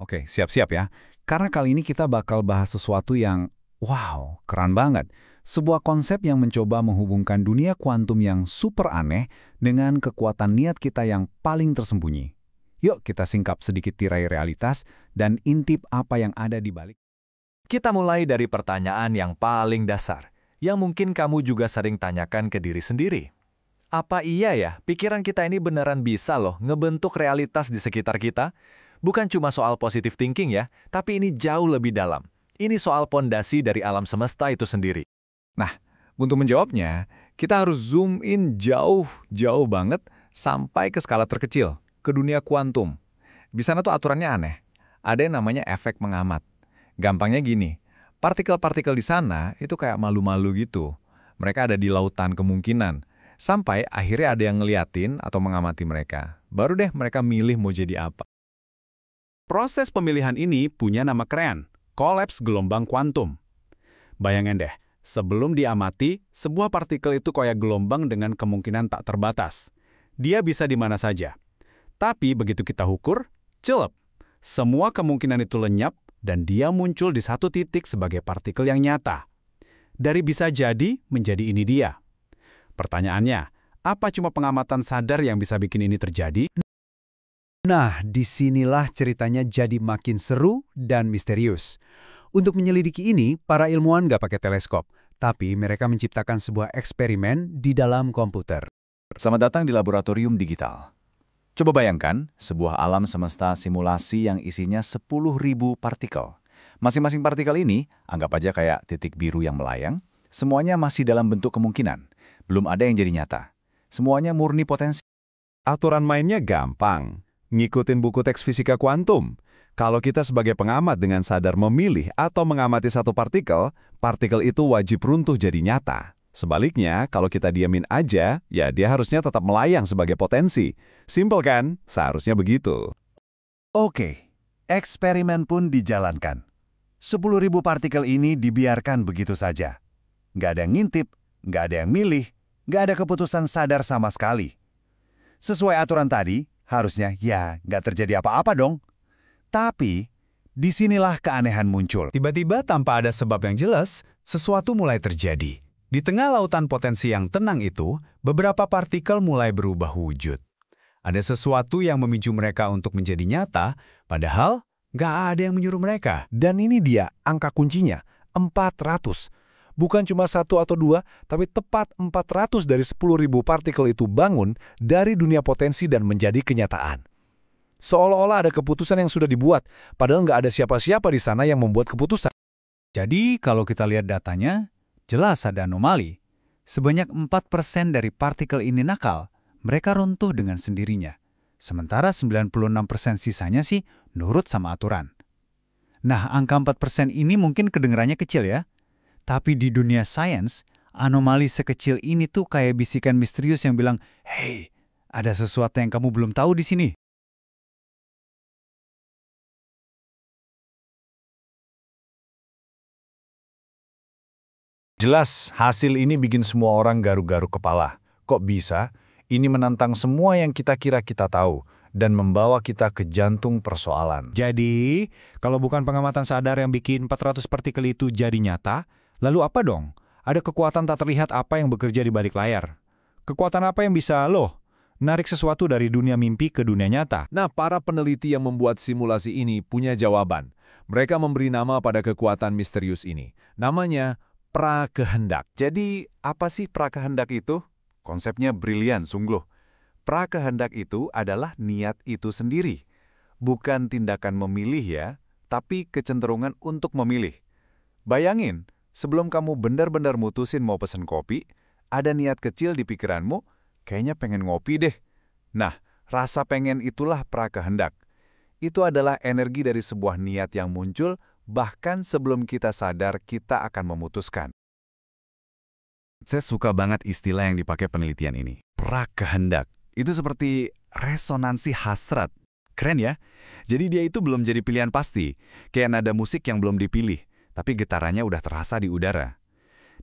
Oke, siap-siap ya. Karena kali ini kita bakal bahas sesuatu yang, wow, keren banget. Sebuah konsep yang mencoba menghubungkan dunia kuantum yang super aneh dengan kekuatan niat kita yang paling tersembunyi. Yuk kita singkap sedikit tirai realitas dan intip apa yang ada di balik. Kita mulai dari pertanyaan yang paling dasar, yang mungkin kamu juga sering tanyakan ke diri sendiri. Apa iya ya, pikiran kita ini beneran bisa loh ngebentuk realitas di sekitar kita? Bukan cuma soal positive thinking ya, tapi ini jauh lebih dalam. Ini soal pondasi dari alam semesta itu sendiri. Nah, untuk menjawabnya, kita harus zoom in jauh banget sampai ke skala terkecil, ke dunia kuantum. Di sana tuh aturannya aneh. Ada yang namanya efek mengamat. Gampangnya gini, partikel-partikel di sana itu kayak malu-malu gitu. Mereka ada di lautan kemungkinan. Sampai akhirnya ada yang ngeliatin atau mengamati mereka. Baru deh mereka milih mau jadi apa. Proses pemilihan ini punya nama keren, kolaps gelombang kuantum. Bayangin deh, sebelum diamati, sebuah partikel itu kayak gelombang dengan kemungkinan tak terbatas. Dia bisa di mana saja. Tapi begitu kita ukur, celup. Semua kemungkinan itu lenyap dan dia muncul di satu titik sebagai partikel yang nyata. Dari bisa jadi menjadi ini dia. Pertanyaannya, apa cuma pengamatan sadar yang bisa bikin ini terjadi? Nah, disinilah ceritanya jadi makin seru dan misterius. Untuk menyelidiki ini, para ilmuwan nggak pakai teleskop, tapi mereka menciptakan sebuah eksperimen di dalam komputer. Selamat datang di laboratorium digital. Coba bayangkan sebuah alam semesta simulasi yang isinya 10.000 partikel. Masing-masing partikel ini, anggap aja kayak titik biru yang melayang, semuanya masih dalam bentuk kemungkinan. Belum ada yang jadi nyata. Semuanya murni potensi. Aturan mainnya gampang. Ngikutin buku teks fisika kuantum. Kalau kita sebagai pengamat dengan sadar memilih atau mengamati satu partikel, partikel itu wajib runtuh jadi nyata. Sebaliknya, kalau kita diamin aja, ya dia harusnya tetap melayang sebagai potensi. Simpel kan? Seharusnya begitu. Oke, eksperimen pun dijalankan. 10.000 partikel ini dibiarkan begitu saja. Nggak ada yang ngintip, nggak ada yang milih, nggak ada keputusan sadar sama sekali. Sesuai aturan tadi, harusnya ya nggak terjadi apa-apa dong. Tapi, disinilah keanehan muncul. Tiba-tiba tanpa ada sebab yang jelas, sesuatu mulai terjadi. Di tengah lautan potensi yang tenang itu, beberapa partikel mulai berubah wujud. Ada sesuatu yang memicu mereka untuk menjadi nyata, padahal nggak ada yang menyuruh mereka. Dan ini dia angka kuncinya, 400. Bukan cuma satu atau dua, tapi tepat 400 dari 10.000 partikel itu bangun dari dunia potensi dan menjadi kenyataan. Seolah-olah ada keputusan yang sudah dibuat, padahal nggak ada siapa-siapa di sana yang membuat keputusan. Jadi, kalau kita lihat datanya, jelas ada anomali. Sebanyak 4% dari partikel ini nakal, mereka runtuh dengan sendirinya. Sementara 96% sisanya sih nurut sama aturan. Nah, angka 4% ini mungkin kedengarannya kecil ya. Tapi di dunia sains, anomali sekecil ini tuh kayak bisikan misterius yang bilang, "Hey, ada sesuatu yang kamu belum tahu di sini." Jelas, hasil ini bikin semua orang garuk-garuk kepala. Kok bisa? Ini menantang semua yang kita kira kita tahu dan membawa kita ke jantung persoalan. Jadi, kalau bukan pengamatan sadar yang bikin 400 partikel itu jadi nyata, lalu apa dong? Ada kekuatan tak terlihat apa yang bekerja di balik layar? Kekuatan apa yang bisa, narik sesuatu dari dunia mimpi ke dunia nyata? Nah, para peneliti yang membuat simulasi ini punya jawaban. Mereka memberi nama pada kekuatan misterius ini. Namanya prakehendak. Jadi, apa sih prakehendak itu? Konsepnya brilian, sungguh. Prakehendak itu adalah niat itu sendiri. Bukan tindakan memilih ya, tapi kecenderungan untuk memilih. Bayangin, sebelum kamu benar-benar mutusin mau pesen kopi, ada niat kecil di pikiranmu, kayaknya pengen ngopi deh. Nah, rasa pengen itulah prakehendak. Itu adalah energi dari sebuah niat yang muncul, bahkan sebelum kita sadar kita akan memutuskan. Saya suka banget istilah yang dipakai penelitian ini. Prakehendak. Itu seperti resonansi hasrat. Keren ya? Jadi dia itu belum jadi pilihan pasti. Kayak nada musik yang belum dipilih, tapi getarannya udah terasa di udara.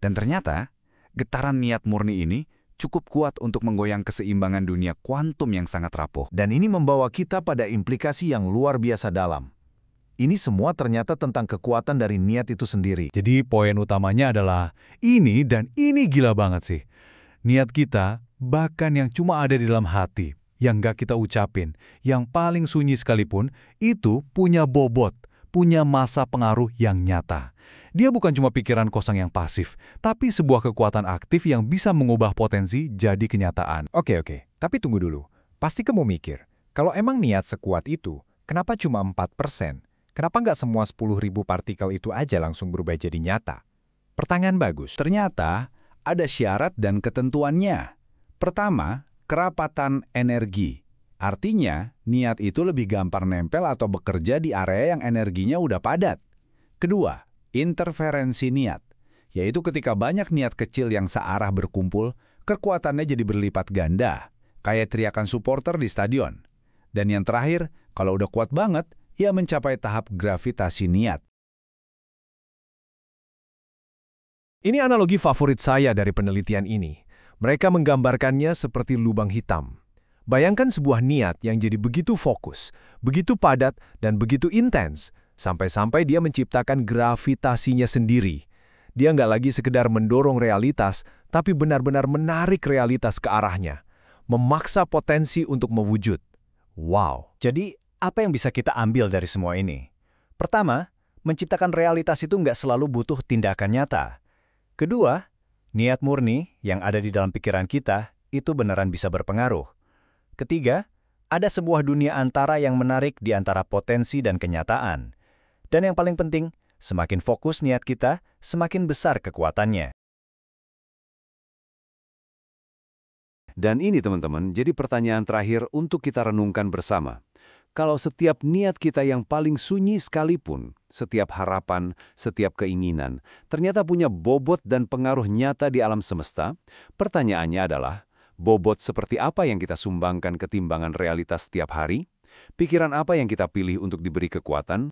Dan ternyata, getaran niat murni ini cukup kuat untuk menggoyang keseimbangan dunia kuantum yang sangat rapuh. Dan ini membawa kita pada implikasi yang luar biasa dalam. Ini semua ternyata tentang kekuatan dari niat itu sendiri. Jadi poin utamanya adalah ini dan ini gila banget sih. Niat kita, bahkan yang cuma ada di dalam hati, yang gak kita ucapin, yang paling sunyi sekalipun, itu punya bobot, punya masa pengaruh yang nyata. Dia bukan cuma pikiran kosong yang pasif, tapi sebuah kekuatan aktif yang bisa mengubah potensi jadi kenyataan. Oke, tapi tunggu dulu. Pasti kamu mikir, kalau emang niat sekuat itu, kenapa cuma 4%? Kenapa nggak semua 10.000 partikel itu aja langsung berubah jadi nyata? Pertanyaan bagus. Ternyata ada syarat dan ketentuannya. Pertama, kerapatan energi. Artinya, niat itu lebih gampang nempel atau bekerja di area yang energinya udah padat. Kedua, interferensi niat, yaitu ketika banyak niat kecil yang searah berkumpul, kekuatannya jadi berlipat ganda, kayak teriakan supporter di stadion. Dan yang terakhir, kalau udah kuat banget, ia mencapai tahap gravitasi niat. Ini analogi favorit saya dari penelitian ini. Mereka menggambarkannya seperti lubang hitam. Bayangkan sebuah niat yang jadi begitu fokus, begitu padat, dan begitu intens, sampai-sampai dia menciptakan gravitasinya sendiri. Dia nggak lagi sekedar mendorong realitas, tapi benar-benar menarik realitas ke arahnya. Memaksa potensi untuk mewujud. Wow! Jadi, apa yang bisa kita ambil dari semua ini? Pertama, menciptakan realitas itu nggak selalu butuh tindakan nyata. Kedua, niat murni yang ada di dalam pikiran kita itu beneran bisa berpengaruh. Ketiga, ada sebuah dunia antara yang menarik di antara potensi dan kenyataan. Dan yang paling penting, semakin fokus niat kita, semakin besar kekuatannya. Dan ini teman-teman, jadi pertanyaan terakhir untuk kita renungkan bersama. Kalau setiap niat kita yang paling sunyi sekalipun, setiap harapan, setiap keinginan, ternyata punya bobot dan pengaruh nyata di alam semesta, pertanyaannya adalah, bobot seperti apa yang kita sumbangkan ke timbangan realitas setiap hari? Pikiran apa yang kita pilih untuk diberi kekuatan?